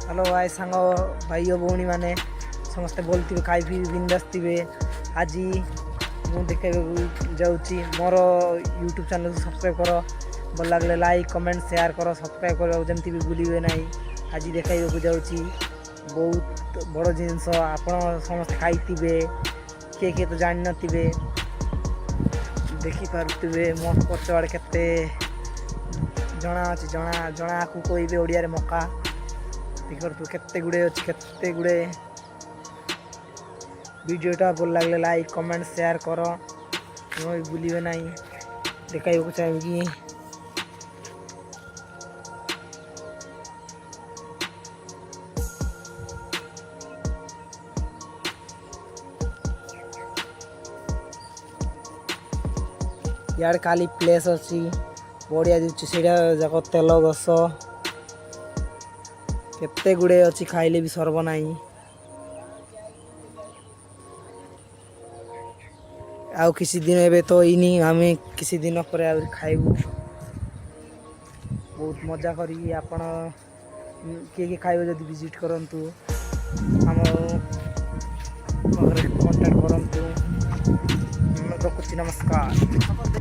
Hello भाई सांग भाई भौणी मैंने समस्ते बोलते खाई पी बिंदास थे। आज मुझे देखा जाऊँगी मोर यूट्यूब चैनल को सब्सक्राइब कर, भल लगे लाइक कमेंट शेयर कर, सब्सक्राइब कर जमी भी भूलिए ना। आज देखा जाऊँगी बहुत बड़ जिनस आप समस्ते खाई किए किए तो जान थे देखिपे मो पच आड़े के जना अच्छी जना जना को कहे ओडिया मका देखिए केते गुड़े अच्छी केते गुड़े वीडियोटा भल लगे लाइक कमेंट शेयर कर भूलिए ना। देखा चाहिए यार खाली प्लेस अच्छी बढ़िया दूसरी से जाक तेल गस केते गुड़े अच्छी खाइले भी सर्व नहीं। आउ किसी दिन एबे तो इनी आम किसी दिन पर खाइबू बहुत मजा करी। आपण किए खाइबे जब विजिट करंतु आम कंटाक्ट करंतु। रखुची नमस्कार।